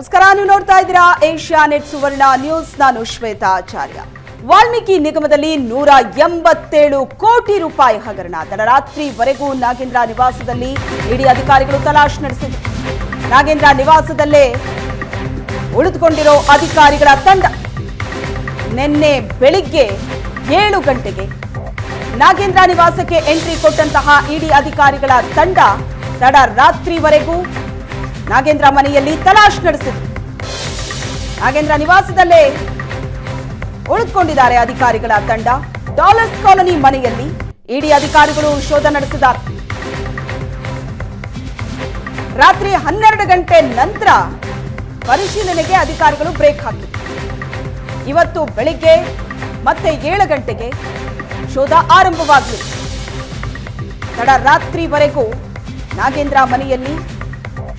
ನಮಸ್ಕಾರ, ನೀವು ನೋಡ್ತಾ ಇದ್ದೀರಾ ಏಷ್ಯಾನೆಟ್ ಸುವರ್ಣ ನ್ಯೂಸ್. ನಾನು ಶ್ವೇತಾ ಆಚಾರ್ಯ. ವಾಲ್ಮೀಕಿ ನಿಗಮದಲ್ಲಿ 187 ಕೋಟಿ ರೂಪಾಯಿ ಹಗರಣ. ತಡರಾತ್ರಿವರೆಗೂ ನಾಗೇಂದ್ರ ನಿವಾಸದಲ್ಲಿ ಇಡಿ ಅಧಿಕಾರಿಗಳು ತಲಾಶ್ ನಡೆಸಿದರು. ನಾಗೇಂದ್ರ ನಿವಾಸದಲ್ಲೇ ಉಳಿದುಕೊಂಡಿರೋ ಅಧಿಕಾರಿಗಳ ತಂಡ ನಿನ್ನೆ ಬೆಳಿಗ್ಗೆ 7 ಗಂಟೆಗೆ ನಾಗೇಂದ್ರ ನಿವಾಸಕ್ಕೆ ಎಂಟ್ರಿ ಕೊಟ್ಟಂತಹ ಇಡಿ ಅಧಿಕಾರಿಗಳ ತಂಡ ತಡರಾತ್ರಿವರೆಗೂ ನಾಗೇಂದ್ರ ಮನೆಯಲ್ಲಿ ತಲಾಶ್ ನಡೆಸಿದರು. ನಾಗೇಂದ್ರ ನಿವಾಸದಲ್ಲೇ ಉಳಿದುಕೊಂಡಿದ್ದಾರೆ ಅಧಿಕಾರಿಗಳ ತಂಡ. ಡಾಲರ್ಸ್ ಕಾಲೋನಿ ಮನೆಯಲ್ಲಿ ಇಡಿ ಅಧಿಕಾರಿಗಳು ಶೋಧ ನಡೆಸಿದ್ದಾರೆ. ರಾತ್ರಿ 12 ಗಂಟೆ ನಂತರ ಪರಿಶೀಲನೆಗೆ ಅಧಿಕಾರಿಗಳು ಬ್ರೇಕ್ ಹಾಕಿದರು. ಇವತ್ತು ಬೆಳಿಗ್ಗೆ ಮತ್ತೆ 7 ಗಂಟೆಗೆ ಶೋಧ ಆರಂಭವಾಗಲಿದೆ. ತಡರಾತ್ರಿವರೆಗೂ ನಾಗೇಂದ್ರ ಮನೆಯಲ್ಲಿ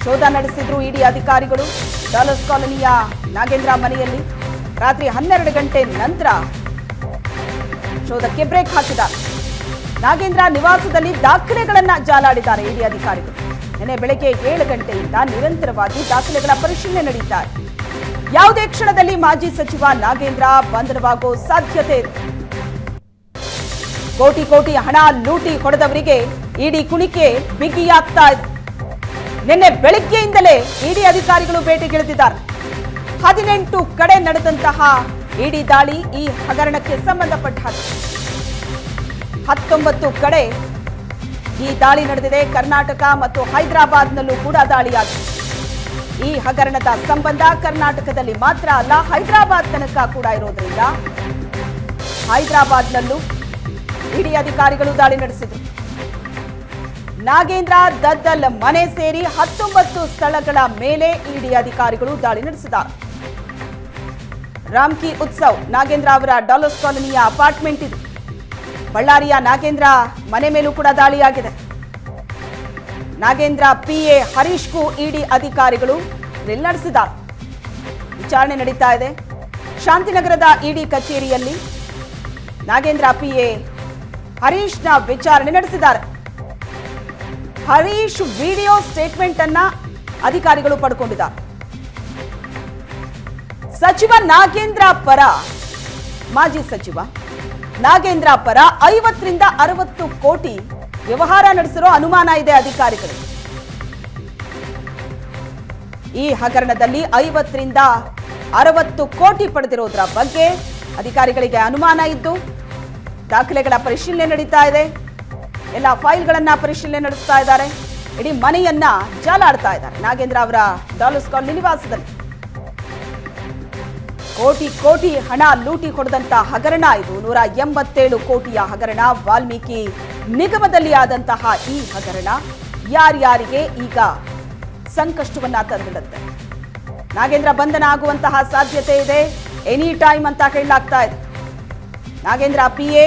ಶೋಧ ನಡೆಸಿದ್ರು ಇಡಿ ಅಧಿಕಾರಿಗಳು. ಡಾಲರ್ಸ್ ಕಾಲೋನಿಯ ನಾಗೇಂದ್ರ ಮನೆಯಲ್ಲಿ ರಾತ್ರಿ 12 ಗಂಟೆ ನಂತರ ಶೋಧಕ್ಕೆ ಬ್ರೇಕ್ ಹಾಕಿದ್ದಾರೆ. ನಾಗೇಂದ್ರ ನಿವಾಸದಲ್ಲಿ ದಾಖಲೆಗಳನ್ನ ಜಾಲಾಡಿದ್ದಾರೆ ಇಡಿ ಅಧಿಕಾರಿಗಳು. ನಿನ್ನೆ ಬೆಳಗ್ಗೆ 7 ಗಂಟೆಯಿಂದ ನಿರಂತರವಾಗಿ ದಾಖಲೆಗಳ ಪರಿಶೀಲನೆ ನಡೀತಾ ಇದೆ. ಯಾವುದೇ ಕ್ಷಣದಲ್ಲಿ ಮಾಜಿ ಸಚಿವ ನಾಗೇಂದ್ರ ಬಂಧನವಾಗೋ ಸಾಧ್ಯತೆ ಇದೆ. ಕೋಟಿ ಕೋಟಿ ಹಣ ಲೂಟಿ ಹೊಡೆದವರಿಗೆ ಇಡಿ ಕುಣಿಕೆ ಬಿಗಿಯಾಗ್ತಾ ಇದೆ. ನಿನ್ನೆ ಬೆಳಗ್ಗೆಯಿಂದಲೇ ಇಡಿ ಅಧಿಕಾರಿಗಳು ಭೇಟಿಗಿಳಿದಿದ್ದಾರೆ. 18 ಕಡೆ ನಡೆದಂತಹ ಇಡಿ ದಾಳಿ ಈ ಹಗರಣಕ್ಕೆ ಸಂಬಂಧಪಟ್ಟ ಹಾಗೆ 19 ಕಡೆ ಈ ದಾಳಿ ನಡೆದಿದೆ. ಕರ್ನಾಟಕ ಮತ್ತು ಹೈದರಾಬಾದ್ನಲ್ಲೂ ಕೂಡ ದಾಳಿಯಾಗಿದೆ. ಈ ಹಗರಣದ ಸಂಬಂಧ ಕರ್ನಾಟಕದಲ್ಲಿ ಮಾತ್ರ ಅಲ್ಲ, ಹೈದರಾಬಾದ್ ತನಕ ಕೂಡ ಇರೋದ್ರಿಂದ ಹೈದರಾಬಾದ್ನಲ್ಲೂ ಇಡಿ ಅಧಿಕಾರಿಗಳು ದಾಳಿ ನಡೆಸಿದರು. ನಾಗೇಂದ್ರ ದದ್ದಲ್ ಮನೆ ಸೇರಿ 19 ಸ್ಥಳಗಳ ಮೇಲೆ ಇಡಿ ಅಧಿಕಾರಿಗಳು ದಾಳಿ ನಡೆಸಿದ್ದಾರೆ. ರಾಮ್ಕಿ ಉತ್ಸವ್ ನಾಗೇಂದ್ರ ಅವರ ಡಾಲರ್ಸ್ ಕಾಲೋನಿಯ ಅಪಾರ್ಟ್ಮೆಂಟ್ ಇದು. ಬಳ್ಳಾರಿಯ ನಾಗೇಂದ್ರ ಮನೆ ಮೇಲೂ ಕೂಡ ದಾಳಿಯಾಗಿದೆ. ನಾಗೇಂದ್ರ ಪಿಎ ಹರೀಶ್ಗೂ ಇಡಿ ಅಧಿಕಾರಿಗಳು ಡ್ರಿಲ್ ನಡೆಸಿದ್ದಾರೆ. ವಿಚಾರಣೆ ನಡೀತಾ ಇದೆ. ಶಾಂತಿನಗರದ ಇಡಿ ಕಚೇರಿಯಲ್ಲಿ ನಾಗೇಂದ್ರ ಪಿಎ ಹರೀಶ್ನ ವಿಚಾರಣೆ ನಡೆಸಿದ್ದಾರೆ. ಹರೀಶ್ ವಿಡಿಯೋ ಸ್ಟೇಟ್ಮೆಂಟ್ ಅನ್ನ ಅಧಿಕಾರಿಗಳು ಪಡ್ಕೊಂಡಿದ್ದಾರೆ. ಸಚಿವ ನಾಗೇಂದ್ರ ಪರ, ಮಾಜಿ ಸಚಿವ ನಾಗೇಂದ್ರ ಪರ 50 ರಿಂದ 60 ಕೋಟಿ ವ್ಯವಹಾರ ನಡೆಸಿರೋ ಅನುಮಾನ ಇದೆ ಅಧಿಕಾರಿಗಳಿಗೆ. ಈ ಹಗರಣದಲ್ಲಿ 50 ರಿಂದ 60 ಕೋಟಿ ಪಡೆದಿರೋದ್ರ ಬಗ್ಗೆ ಅಧಿಕಾರಿಗಳಿಗೆ ಅನುಮಾನ ಇದ್ದು ದಾಖಲೆಗಳ ಪರಿಶೀಲನೆ ನಡೀತಾ ಇದೆ. ಎಲ್ಲ ಫೈಲ್ಗಳನ್ನ ಪರಿಶೀಲನೆ ನಡೆಸ್ತಾ ಇದ್ದಾರೆ. ಇಡೀ ಮನೆಯನ್ನ ಜಾಲಾಡ್ತಾ ಇದ್ದಾರೆ. ನಾಗೇಂದ್ರ ಅವರ ಡಾಲರ್ಸ್ ಕಾಲೋನಿ ನಿವಾಸದಲ್ಲಿ ಕೋಟಿ ಕೋಟಿ ಹಣ ಲೂಟಿ ಹೊಡೆದಂತ ಹಗರಣ ಇದು. 187 ಕೋಟಿಯ ಹಗರಣ. ವಾಲ್ಮೀಕಿ ನಿಗಮದಲ್ಲಿ ಆದಂತಹ ಈ ಹಗರಣ ಯಾರ್ಯಾರಿಗೆ ಈಗ ಸಂಕಷ್ಟವನ್ನ ತಂದಿಡುತ್ತೆ. ನಾಗೇಂದ್ರ ಬಂಧನ ಆಗುವಂತಹ ಸಾಧ್ಯತೆ ಇದೆ. ಎನಿ ಟೈಮ್ ಅಂತ ಹೇಳಲಾಗ್ತಾ ಇದೆ. ನಾಗೇಂದ್ರ ಪಿಎ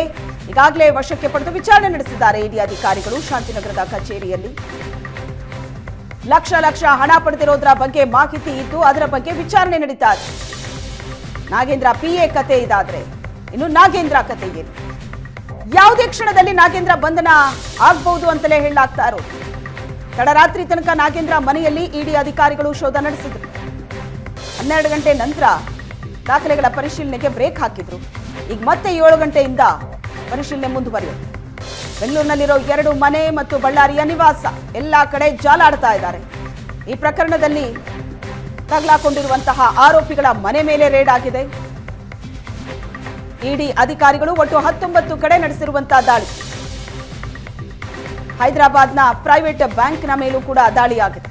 ಈಗಾಗಲೇ ವಶಕ್ಕೆ ಪಡೆದು ವಿಚಾರಣೆ ನಡೆಸಿದ್ದಾರೆ ಇಡಿ ಅಧಿಕಾರಿಗಳು. ಶಾಂತಿನಗರದ ಕಚೇರಿಯಲ್ಲಿ ಲಕ್ಷ ಲಕ್ಷ ಹಣ ಪಡೆದಿರೋದ್ರ ಬಗ್ಗೆ ಮಾಹಿತಿ ಇದ್ದು ಅದರ ಬಗ್ಗೆ ವಿಚಾರಣೆ ನಡೀತಾ ಇದೆ. ನಾಗೇಂದ್ರ ಪಿಎ ಕತೆ ಇದಾದ್ರೆ ಇನ್ನು ನಾಗೇಂದ್ರ ಕತೆ ಏನು? ಯಾವುದೇ ಕ್ಷಣದಲ್ಲಿ ನಾಗೇಂದ್ರ ಬಂಧನ ಆಗಬಹುದು ಅಂತಲೇ ಹೇಳಲಾಗ್ತಾ ಇರೋದು. ತಡರಾತ್ರಿ ತನಕ ನಾಗೇಂದ್ರ ಮನೆಯಲ್ಲಿ ಇಡಿ ಅಧಿಕಾರಿಗಳು ಶೋಧ ನಡೆಸಿದ್ರು. 12 ಗಂಟೆ ನಂತರ ದಾಖಲೆಗಳ ಪರಿಶೀಲನೆಗೆ ಬ್ರೇಕ್ ಹಾಕಿದ್ರು. ಈಗ ಮತ್ತೆ 7 ಗಂಟೆಯಿಂದ ಪರಿಶೀಲನೆ ಮುಂದುವರಿಯುತ್ತೆ. ಬೆಂಗಳೂರಿನಲ್ಲಿರೋ 2 ಮನೆ ಮತ್ತು ಬಳ್ಳಾರಿಯ ನಿವಾಸ ಎಲ್ಲಾ ಕಡೆ ಜಾಲಾಡ್ತಾ ಇದ್ದಾರೆ. ಈ ಪ್ರಕರಣದಲ್ಲಿ ತಗಲಾಕೊಂಡಿರುವಂತಹ ಆರೋಪಿಗಳ ಮನೆ ಮೇಲೆ ರೇಡ್ ಆಗಿದೆ. ಇಡಿ ಅಧಿಕಾರಿಗಳು ಒಟ್ಟು 19 ಕಡೆ ನಡೆಸಿರುವಂತಹ ದಾಳಿ. ಹೈದರಾಬಾದ್ನ ಪ್ರೈವೇಟ್ ಬ್ಯಾಂಕ್ನ ಮೇಲೂ ಕೂಡ ದಾಳಿಯಾಗಿದೆ.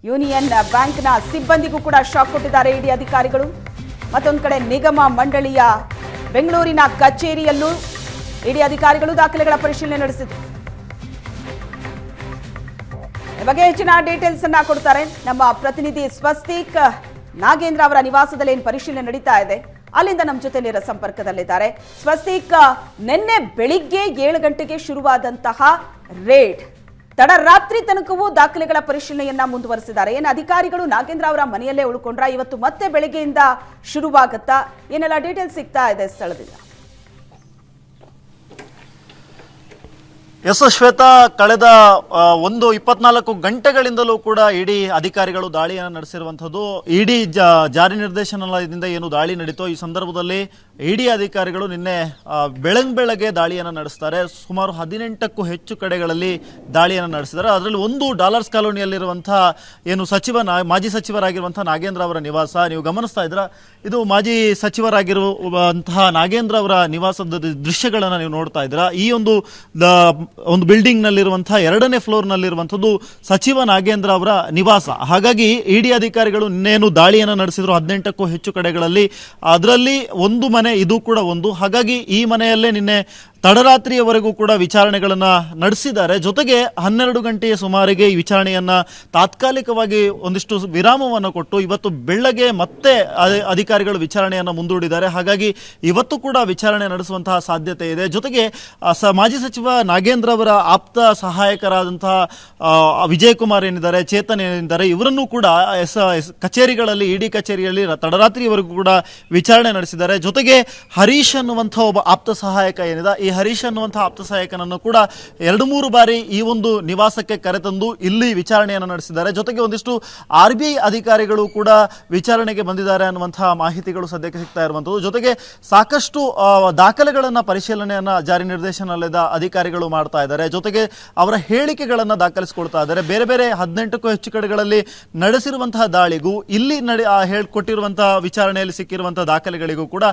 ಯೂನಿಯನ್ ಬ್ಯಾಂಕ್ನ ಸಿಬ್ಬಂದಿಗೂ ಕೂಡ ಶಾಕ್ ಕೊಟ್ಟಿದ್ದಾರೆ ಇಡಿ ಅಧಿಕಾರಿಗಳು. ಮತ್ತೊಂದು ಕಡೆ ನಿಗಮ ಮಂಡಳಿಯ ಬೆಂಗಳೂರಿನ ಕಚೇರಿಯಲ್ಲೂ ಇಡಿ ಅಧಿಕಾರಿಗಳು ದಾಖಲೆಗಳ ಪರಿಶೀಲನೆ ನಡೆಸಿದರು. ಈ ಬಗ್ಗೆ ಹೆಚ್ಚಿನ ಡೀಟೇಲ್ಸ್ ಅನ್ನ ಕೊಡ್ತಾರೆ ನಮ್ಮ ಪ್ರತಿನಿಧಿ ಸ್ವಸ್ತಿಕ್. ನಾಗೇಂದ್ರ ಅವರ ನಿವಾಸದಲ್ಲಿ ಏನು ಪರಿಶೀಲನೆ ನಡೀತಾ ಇದೆ ಅಲ್ಲಿಂದ ನಮ್ಮ ಜೊತೆ ನೇರ ಸಂಪರ್ಕದಲ್ಲಿದ್ದಾರೆ. ಸ್ವಸ್ತಿಕ್, ನಿನ್ನೆ ಬೆಳಿಗ್ಗೆ 7 ಗಂಟೆಗೆ ಶುರುವಾದಂತಹ ರೇಡ್ ತಡರಾತ್ರಿ ತನಕವೂ ದಾಖಲೆಗಳ ಪರಿಶೀಲನೆಯನ್ನ ಮುಂದುವರೆಸಿದ್ದಾರೆ. ಏನು ಅಧಿಕಾರಿಗಳು ನಾಗೇಂದ್ರ ಅವರ ಮನೆಯಲ್ಲೇ ಉಳ್ಕೊಂಡ್ರ? ಇವತ್ತು ಮತ್ತೆ ಬೆಳಗ್ಗೆಯಿಂದ ಶುರುವಾಗುತ್ತಾ? ಏನೆಲ್ಲ ಡೀಟೇಲ್ಸ್ ಸಿಗ್ತಾ ಇದೆ ಸ್ಥಳದಿಂದ? ಎಸ್ ಶ್ವೇತಾ, ಕಳೆದ 24 ಗಂಟೆಗಳಿಂದಲೂ ಕೂಡ ಇಡಿ ಅಧಿಕಾರಿಗಳು ದಾಳಿಯನ್ನು ನಡೆಸಿರುವಂಥದ್ದು. ಇಡಿ ಜಾರಿ ನಿರ್ದೇಶನಾಲಯದಿಂದ ಏನು ದಾಳಿ ನಡೀತೋ ಈ ಸಂದರ್ಭದಲ್ಲಿ ಇಡಿ ಅಧಿಕಾರಿಗಳು ನಿನ್ನೆ ಬೆಳಗ್ಗೆ ದಾಳಿಯನ್ನು ನಡೆಸ್ತಾರೆ. ಸುಮಾರು 18ಕ್ಕೂ ಹೆಚ್ಚು ಕಡೆಗಳಲ್ಲಿ ದಾಳಿಯನ್ನು ನಡೆಸಿದ್ದಾರೆ. ಅದರಲ್ಲಿ ಒಂದು ಡಾಲರ್ಸ್ ಕಾಲೋನಿಯಲ್ಲಿರುವಂತಹ ಏನು ಮಾಜಿ ಸಚಿವರಾಗಿರುವಂತಹ ನಾಗೇಂದ್ರ ಅವರ ನಿವಾಸ ನೀವು ಗಮನಿಸ್ತಾ ಇದ್ರ. ಇದು ಮಾಜಿ ಸಚಿವರಾಗಿರುವಂತಹ ನಾಗೇಂದ್ರ ಅವರ ನಿವಾಸದ ದೃಶ್ಯಗಳನ್ನು ನೀವು ನೋಡ್ತಾ ಇದ್ದೀರಾ. ಈ ಒಂದು ಬಿಲ್ಡಿಂಗ್ ನಲ್ಲಿರುವಂತಹ 2ನೇ ಫ್ಲೋರ್ ನಲ್ಲಿರುವಂಥದ್ದು ಸಚಿವ ನಾಗೇಂದ್ರ ಅವರ ನಿವಾಸ. ಹಾಗಾಗಿ ಇಡಿ ಅಧಿಕಾರಿಗಳು ನಿನ್ನೇನು ದಾಳಿಯನ್ನು ನಡೆಸಿದ್ರು 18ಕ್ಕೂ ಹೆಚ್ಚು ಕಡೆಗಳಲ್ಲಿ, ಅದರಲ್ಲಿ ಒಂದು ಮನೆ ಇದು ಕೂಡ ಒಂದು. ಹಾಗಾಗಿ ಈ ಮನೆಯಲ್ಲೇ ನಿನ್ನೆ ತಡರಾತ್ರಿಯವರೆಗೂ ಕೂಡ ವಿಚಾರಣೆಗಳನ್ನ ನಡೆಸಿದ್ದಾರೆ. ಜೊತೆಗೆ 12 ಗಂಟೆಯ ಸುಮಾರಿಗೆ ಈ ವಿಚಾರಣೆಯನ್ನ ತಾತ್ಕಾಲಿಕವಾಗಿ ಒಂದಿಷ್ಟು ವಿರಾಮವನ್ನು ಕೊಟ್ಟು ಇವತ್ತು ಬೆಳ್ಳಗೆ ಮತ್ತೆ ಅಧಿಕಾರಿಗಳು ವಿಚಾರಣೆಯನ್ನು ಮುಂದೂಡಿದ್ದಾರೆ. ಹಾಗಾಗಿ ಇವತ್ತು ಕೂಡ ವಿಚಾರಣೆ ನಡೆಸುವಂತಹ ಸಾಧ್ಯತೆ ಇದೆ. ಜೊತೆಗೆ ಮಾಜಿ ಸಚಿವ ನಾಗೇಂದ್ರ ಅವರ ಆಪ್ತ ಸಹಾಯಕರಾದಂತಹ ವಿಜಯ್ ಕುಮಾರ್ ಏನಿದ್ದಾರೆ, ಚೇತನ್ ಏನಿದ್ದಾರೆ, ಇವರನ್ನು ಕೂಡ ಕಚೇರಿಗಳಲ್ಲಿ ಇಡಿ ಕಚೇರಿಯಲ್ಲಿ ತಡರಾತ್ರಿಯವರೆಗೂ ಕೂಡ ವಿಚಾರಣೆ ನಡೆಸಿದ್ದಾರೆ. ಜೊತೆಗೆ ಹರೀಶ್ ಅನ್ನುವಂಥ ಒಬ್ಬ ಆಪ್ತ ಸಹಾಯಕ ಏನಿದೆ, ಈ ಹರೀಶ್ ಅನ್ನುವಂತಹ ಆಪ್ತ ಸಹಾಯಕನನ್ನು ಕೂಡ 2-3 ಬಾರಿ ಈ ಒಂದು ನಿವಾಸಕ್ಕೆ ಕರೆತಂದು ಇಲ್ಲಿ ವಿಚಾರಣೆಯನ್ನು ನಡೆಸಿದ್ದಾರೆ. ಜೊತೆಗೆ ಒಂದಿಷ್ಟು RBI ಅಧಿಕಾರಿಗಳು ಕೂಡ ವಿಚಾರಣೆಗೆ ಬಂದಿದ್ದಾರೆ ಅನ್ನುವಂತಹ ಮಾಹಿತಿಗಳು ಸದ್ಯಕ್ಕೆ ಸಿಗ್ತಾ ಇರುವಂಥದ್ದು. ಜೊತೆಗೆ ಸಾಕಷ್ಟು ದಾಖಲೆಗಳನ್ನ ಪರಿಶೀಲನೆಯನ್ನ ಜಾರಿ ನಿರ್ದೇಶನಾಲಯದ ಅಧಿಕಾರಿಗಳು ಮಾಡ್ತಾ ಇದ್ದಾರೆ. ಜೊತೆಗೆ ಅವರ ಹೇಳಿಕೆಗಳನ್ನ ದಾಖಲಿಸಿಕೊಳ್ತಾ ಇದ್ದಾರೆ. ಬೇರೆ ಬೇರೆ 18ಕ್ಕೂ ಹೆಚ್ಚು ಕಡೆಗಳಲ್ಲಿ ನಡೆಸಿರುವಂತಹ ದಾಳಿಗೂ ಇಲ್ಲಿ ಕೊಟ್ಟಿರುವಂತಹ ವಿಚಾರಣೆಯಲ್ಲಿ ಸಿಕ್ಕಿರುವಂತಹ ದಾಖಲೆಗಳಿಗೂ ಕೂಡ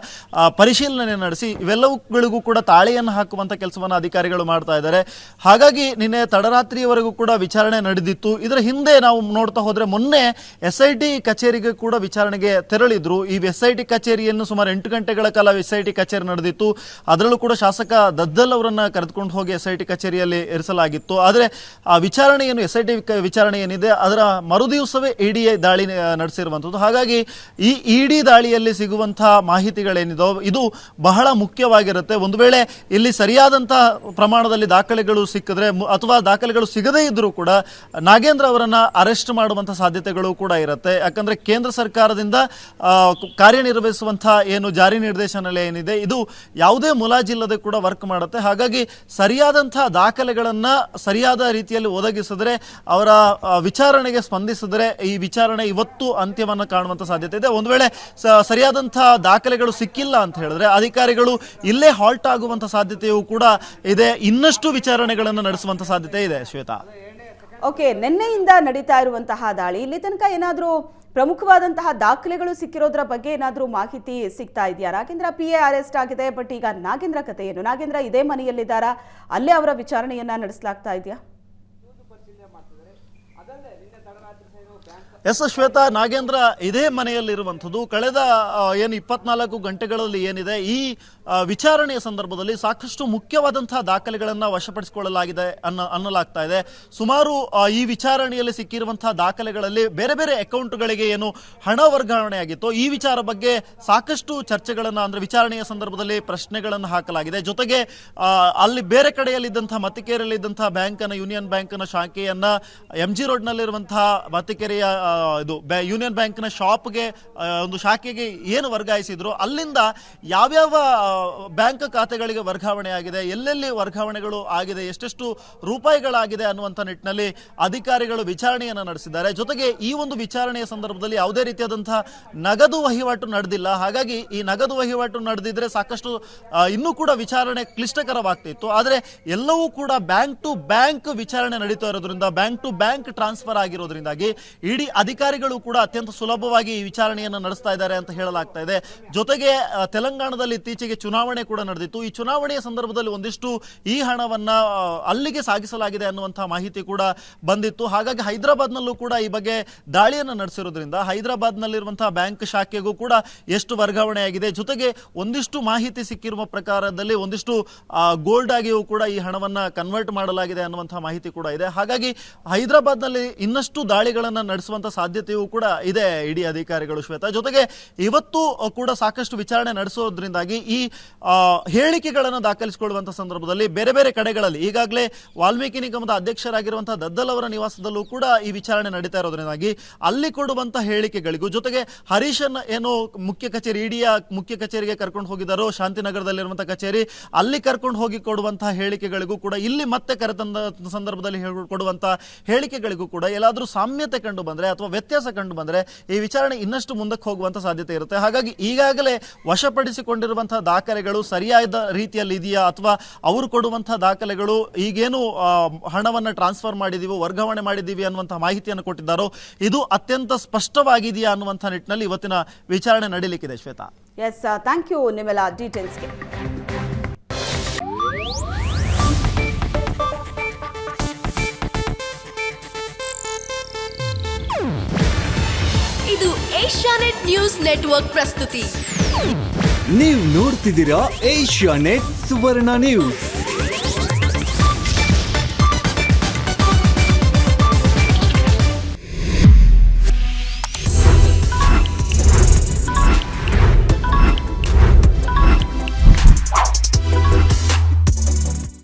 ಪರಿಶೀಲನೆ ನಡೆಸಿ ಇವೆಲ್ಲವುಗಳಿಗೂ ಕೂಡ ತಾಳೆಯನ್ನು ಹಾಕುವಂತ ಕೆಲಸವನ್ನು ಅಧಿಕಾರಿಗಳು ಮಾಡ್ತಾ ಇದ್ದಾರೆ. ಹಾಗಾಗಿ ನಿನ್ನೆ ತಡರಾತ್ರಿಯವರೆಗೂ ಕೂಡ ವಿಚಾರಣೆ ನಡೆದಿತ್ತು. ಇದರ ಹಿಂದೆ ನಾವು ನೋಡ್ತಾ ಹೋದ್ರೆ ಮೊನ್ನೆ SIT ಕಚೇರಿಗೆ ಕೂಡ ವಿಚಾರಣೆಗೆ ತೆರಳಿದ್ರು. ಈ SIT ಕಚೇರಿಯನ್ನು ಸುಮಾರು 8 ಗಂಟೆಗಳ ಕಾಲ SIT ಕಚೇರಿ ನಡೆದಿತ್ತು. ಅದರಲ್ಲೂ ಕೂಡ ಶಾಸಕ ದದ್ದಲ್ ಅವರನ್ನ ಕರೆದುಕೊಂಡು ಹೋಗಿ SIT ಕಚೇರಿಯಲ್ಲಿ ಇರಿಸಲಾಗಿತ್ತು. ಆದರೆ ಆ ವಿಚಾರಣೆಯನ್ನು SIT ವಿಚಾರಣೆ ಏನಿದೆ ಅದರ ಮರುದಿವಸವೇ ಇಡಿ ದಾಳಿ ನಡೆಸಿರುವಂಥದ್ದು. ಹಾಗಾಗಿ ಈ ಇಡಿ ದಾಳಿಯಲ್ಲಿ ಸಿಗುವಂತಹ ಮಾಹಿತಿಗಳೇನಿದೋ ಇದು ಬಹಳ ಮುಖ್ಯವಾಗಿರುತ್ತೆ. ಒಂದು ವೇಳೆ ಇಲ್ಲಿ ಸರಿಯಾದಂತಹ ಪ್ರಮಾಣದಲ್ಲಿ ದಾಖಲೆಗಳು ಸಿಕ್ಕಿದ್ರೆ ಅಥವಾ ದಾಖಲೆಗಳು ಸಿಗದೇ ಇದ್ರೂ ಕೂಡ ನಾಗೇಂದ್ರ ಅವರನ್ನ ಅರೆಸ್ಟ್ ಮಾಡುವಂತಹ ಸಾಧ್ಯತೆಗಳು ಕೂಡ ಇರುತ್ತೆ. ಯಾಕಂದ್ರೆ ಕೇಂದ್ರ ಸರ್ಕಾರದಿಂದ ಕಾರ್ಯನಿರ್ವಹಿಸುವಂತಹ ಏನು ಜಾರಿ ನಿರ್ದೇಶನಾಲಯ ಏನಿದೆ ಇದು ಯಾವುದೇ ಮುಲಾಜಿಲ್ಲದೆ ಕೂಡ ವರ್ಕ್ ಮಾಡುತ್ತೆ. ಹಾಗಾಗಿ ಸರಿಯಾದಂತಹ ದಾಖಲೆಗಳನ್ನ ಸರಿಯಾದ ರೀತಿಯಲ್ಲಿ ಒದಗಿಸಿದ್ರೆ, ಅವರ ವಿಚಾರಣೆಗೆ ಸ್ಪಂದಿಸಿದ್ರೆ ಈ ವಿಚಾರಣೆ ಇವತ್ತು ಅಂತ್ಯವನ್ನು ಕಾಣುವಂತ ಸಾಧ್ಯತೆ ಇದೆ. ಒಂದು ವೇಳೆ ಸರಿಯಾದಂತಹ ದಾಖಲೆಗಳು ಸಿಕ್ಕಿಲ್ಲ ಅಂತ ಹೇಳಿದ್ರೆ ಅಧಿಕಾರಿಗಳು ಇಲ್ಲೇ ಹಾಲ್ಟ್ ಆಗುವಂತ ಸಾಧ್ಯತೆಯೂ ಕೂಡ ಇದೆ. ಇನ್ನಷ್ಟು ವಿಚಾರಣೆಗಳನ್ನು ನಡೆಸುವಂತ ಸಾಧ್ಯತೆ ಇದೆ. ಶ್ವೇತಾ, ಓಕೆ, ನಿನ್ನೆಯಿಂದ ನಡೀತಾ ಇರುವಂತಹ ದಾಳಿ ಇಲ್ಲಿ ತನಕ ಏನಾದರೂ ಪ್ರಮುಖವಾದಂತಹ ದಾಖಲೆಗಳು ಸಿಕ್ಕಿರೋದ್ರ ಬಗ್ಗೆ ಏನಾದರೂ ಮಾಹಿತಿ ಸಿಗ್ತಾ ಇದೆಯಾ? ನಾಗೇಂದ್ರ PA ಅರೆಸ್ಟ್ ಆಗಿದೆ, ಬಟ್ ಈಗ ನಾಗೇಂದ್ರ ಕಥೆ ಏನು? ನಾಗೇಂದ್ರ ಇದೇ ಮನೆಯಲ್ಲಿದ್ದಾರಾ? ಅಲ್ಲೇ ಅವರ ವಿಚಾರಣೆಯನ್ನ ನಡೆಸಲಾಗ್ತಾ ಇದೆಯಾ? ಎಸ್ ಶ್ವೇತಾ, ನಾಗೇಂದ್ರ ಇದೇ ಮನೆಯಲ್ಲಿರುವಂಥದ್ದು. ಕಳೆದ 24 ಗಂಟೆಗಳಲ್ಲಿ ಏನಿದೆ ಈ ವಿಚಾರಣೆಯ ಸಂದರ್ಭದಲ್ಲಿ ಸಾಕಷ್ಟು ಮುಖ್ಯವಾದಂತಹ ದಾಖಲೆಗಳನ್ನು ವಶಪಡಿಸಿಕೊಳ್ಳಲಾಗಿದೆ ಅನ್ನಲಾಗ್ತಾ ಇದೆ. ಸುಮಾರು ಈ ವಿಚಾರಣೆಯಲ್ಲಿ ಸಿಕ್ಕಿರುವಂತಹ ದಾಖಲೆಗಳಲ್ಲಿ ಬೇರೆ ಬೇರೆ ಅಕೌಂಟ್ಗಳಿಗೆ ಏನು ಹಣ ವರ್ಗಾವಣೆಯಾಗಿತ್ತು ಈ ವಿಚಾರ ಬಗ್ಗೆ ಸಾಕಷ್ಟು ಚರ್ಚೆಗಳನ್ನು, ಅಂದ್ರೆ ವಿಚಾರಣೆಯ ಸಂದರ್ಭದಲ್ಲಿ ಪ್ರಶ್ನೆಗಳನ್ನು ಹಾಕಲಾಗಿದೆ. ಜೊತೆಗೆ ಅಲ್ಲಿ ಬೇರೆ ಕಡೆಯಲ್ಲಿದ್ದಂತಹ ಮತ್ತಿಕೆರೆಯಲ್ಲಿದ್ದಂತಹ ಬ್ಯಾಂಕನ್ನು, ಯೂನಿಯನ್ ಬ್ಯಾಂಕ್ನ ಶಾಖೆಯನ್ನ MG ರೋಡ್ನಲ್ಲಿರುವಂತಹ ಮತ್ತಿಕೆರೆಯ ಯೂನಿಯನ್ ಬ್ಯಾಂಕ್ನ ಶಾಪ್ಗೆ ಒಂದು ಶಾಖೆಗೆ ಏನು ವರ್ಗಾಯಿಸಿದ್ರು ಅಲ್ಲಿಂದ ಯಾವ್ಯಾವ ಬ್ಯಾಂಕ್ ಖಾತೆಗಳಿಗೆ ವರ್ಗಾವಣೆ ಆಗಿದೆ, ಎಲ್ಲೆಲ್ಲಿ ವರ್ಗಾವಣೆಗಳು ಆಗಿದೆ, ಎಷ್ಟೆಷ್ಟು ರೂಪಾಯಿಗಳಾಗಿದೆ ಅನ್ನುವಂಥ ನಿಟ್ಟಿನಲ್ಲಿ ಅಧಿಕಾರಿಗಳು ವಿಚಾರಣೆಯನ್ನು ನಡೆಸಿದ್ದಾರೆ. ಜೊತೆಗೆ ಈ ಒಂದು ವಿಚಾರಣೆಯ ಸಂದರ್ಭದಲ್ಲಿ ಯಾವುದೇ ರೀತಿಯಾದಂತಹ ನಗದು ವಹಿವಾಟು ನಡೆದಿಲ್ಲ. ಹಾಗಾಗಿ ಈ ನಗದು ವಹಿವಾಟು ನಡೆದಿದ್ರೆ ಸಾಕಷ್ಟು ಇನ್ನೂ ಕೂಡ ವಿಚಾರಣೆ ಕ್ಲಿಷ್ಟಕರವಾಗ್ತಿತ್ತು. ಆದರೆ ಎಲ್ಲವೂ ಕೂಡ ಬ್ಯಾಂಕ್ ಟು ಬ್ಯಾಂಕ್ ವಿಚಾರಣೆ ನಡೀತಾ ಇರೋದ್ರಿಂದ, ಬ್ಯಾಂಕ್ ಟು ಬ್ಯಾಂಕ್ ಟ್ರಾನ್ಸ್ಫರ್ ಆಗಿರೋದ್ರಿಂದಾಗಿ ಇಡೀ ಅಧಿಕಾರಿಗಳು ಕೂಡ ಅತ್ಯಂತ ಸುಲಭವಾಗಿ ಈ ವಿಚಾರಣೆಯನ್ನು ನಡೆಸ್ತಾ ಇದ್ದಾರೆ ಅಂತ ಹೇಳಲಾಗ್ತಾ ಇದೆ. ಜೊತೆಗೆ ತೆಲಂಗಾಣದಲ್ಲಿ ಇತ್ತೀಚೆಗೆ ಚುನಾವಣೆ ಕೂಡ ನಡೆದಿತ್ತು. ಈ ಚುನಾವಣೆಯ ಸಂದರ್ಭದಲ್ಲಿ ಒಂದಿಷ್ಟು ಈ ಹಣವನ್ನ ಅಲ್ಲಿಗೆ ಸಾಗಿಸಲಾಗಿದೆ ಅನ್ನುವಂತಹ ಮಾಹಿತಿ ಕೂಡ ಬಂದಿತ್ತು. ಹಾಗಾಗಿ ಹೈದರಾಬಾದ್ನಲ್ಲೂ ಕೂಡ ಈ ಬಗ್ಗೆ ದಾಳಿಯನ್ನು ನಡೆಸಿರೋದ್ರಿಂದ ಹೈದರಾಬಾದ್ನಲ್ಲಿರುವಂತಹ ಬ್ಯಾಂಕ್ ಶಾಖೆಗೂ ಕೂಡ ಎಷ್ಟು ವರ್ಗಾವಣೆ ಆಗಿದೆ, ಜೊತೆಗೆ ಒಂದಿಷ್ಟು ಮಾಹಿತಿ ಸಿಕ್ಕಿರುವ ಪ್ರಕಾರದಲ್ಲಿ ಒಂದಿಷ್ಟು ಗೋಲ್ಡ್ ಆಗಿಯೂ ಕೂಡ ಈ ಹಣವನ್ನ ಕನ್ವರ್ಟ್ ಮಾಡಲಾಗಿದೆ ಅನ್ನುವಂತಹ ಮಾಹಿತಿ ಕೂಡ ಇದೆ. ಹಾಗಾಗಿ ಹೈದರಾಬಾದ್ನಲ್ಲಿ ಇನ್ನಷ್ಟು ದಾಳಿಗಳನ್ನು ನಡೆಸುವಂತ ಮಾಡುವಂತ ಸಾಧ್ಯತೆಯೂ ಕೂಡ ಇದೆ ಇಡಿ ಅಧಿಕಾರಿಗಳು ಶ್ವೇತಾ. ಜೊತೆಗೆ ಇವತ್ತು ಕೂಡ ಸಾಕಷ್ಟು ವಿಚಾರಣೆ ನಡೆಸೋದ್ರಿಂದಾಗಿ ಈ ಹೇಳಿಕೆಗಳನ್ನು ದಾಖಲಿಸಿಕೊಳ್ಳುವಂತ ಸಂದರ್ಭದಲ್ಲಿ ಬೇರೆ ಬೇರೆ ಕಡೆಗಳಲ್ಲಿ ಈಗಾಗಲೇ ವಾಲ್ಮೀಕಿ ನಿಗಮದ ಅಧ್ಯಕ್ಷರಾಗಿರುವಂತಹ ದದ್ದಲ್ ಅವರ ನಿವಾಸದಲ್ಲೂ ಕೂಡ ಈ ವಿಚಾರಣೆ ನಡೀತಾ ಇರೋದ್ರಿಂದಾಗಿ ಅಲ್ಲಿ ಕೊಡುವಂತ ಹೇಳಿಕೆಗಳಿಗೂ, ಜೊತೆಗೆ ಹರೀಶನ್ ಏನು ಮುಖ್ಯ ಕಚೇರಿ ಇಡಿಯ ಮುಖ್ಯ ಕಚೇರಿಗೆ ಕರ್ಕೊಂಡು ಹೋಗಿದ್ದಾರೋ ಶಾಂತಿನಗರದಲ್ಲಿರುವಂತಹ ಕಚೇರಿ, ಅಲ್ಲಿ ಕರ್ಕೊಂಡು ಹೋಗಿ ಕೊಡುವಂತಹ ಹೇಳಿಕೆಗಳಿಗೂ ಕೂಡ, ಇಲ್ಲಿ ಮತ್ತೆ ಕರೆತಂದ ಸಂದರ್ಭದಲ್ಲಿ ಕೊಡುವಂತಹ ಹೇಳಿಕೆಗಳಿಗೂ ಕೂಡ ಎಲ್ಲಾದ್ರೂ ಸಾಮ್ಯತೆ ಕಂಡು ಬಂದ್ರೆ ಅಥವಾ ವ್ಯತ್ಯಾಸ ಕಂಡು ಬಂದ್ರೆ ಈ ವಿಚಾರಣೆ ಇನ್ನಷ್ಟು ಮುಂದಕ್ಕೆ ಹೋಗುವಂತ ಸಾಧ್ಯತೆ ಇರುತ್ತೆ. ಹಾಗಾಗಿ ಈಗಾಗಲೇ ವಶಪಡಿಸಿಕೊಂಡಿರುವಂತಹ ದಾಖಲೆಗಳು ಸರಿಯಾದ ರೀತಿಯಲ್ಲಿ ಇದೆಯಾ ಅಥವಾ ಅವರು ಕೊಡುವಂತಹ ದಾಖಲೆಗಳು ಈಗೇನು ಹಣವನ್ನು ಟ್ರಾನ್ಸ್ಫರ್ ಮಾಡಿದೀವೋ, ವರ್ಗಾವಣೆ ಮಾಡಿದೀವಿ ಅನ್ನುವಂತಹ ಮಾಹಿತಿಯನ್ನು ಕೊಟ್ಟಿದ್ದಾರೋ ಇದು ಅತ್ಯಂತ ಸ್ಪಷ್ಟವಾಗಿದೆಯಾ ಅನ್ನುವಂತಹ ನಿಟ್ಟಿನಲ್ಲಿ ಇವತ್ತಿನ ವಿಚಾರಣೆ ನಡೀಲಿಕ್ಕಿದೆ ಶ್ವೇತಾ. ಎಸ್, ಥ್ಯಾಂಕ್ ಯು ನಿಮ್ಮೆಲ್ಲ ಡೀಟೇಲ್ಸ್ಗೆ. ಇದು ಏಷ್ಯಾನೆಟ್ ನ್ಯೂಸ್ ನೆಟ್ವರ್ಕ್ ಪ್ರಸ್ತುತಿ. ನೀವು ನೋಡ್ತಿದ್ದೀರಾ ಏಷ್ಯಾನೆಟ್ ಸುವರ್ಣ ನ್ಯೂಸ್.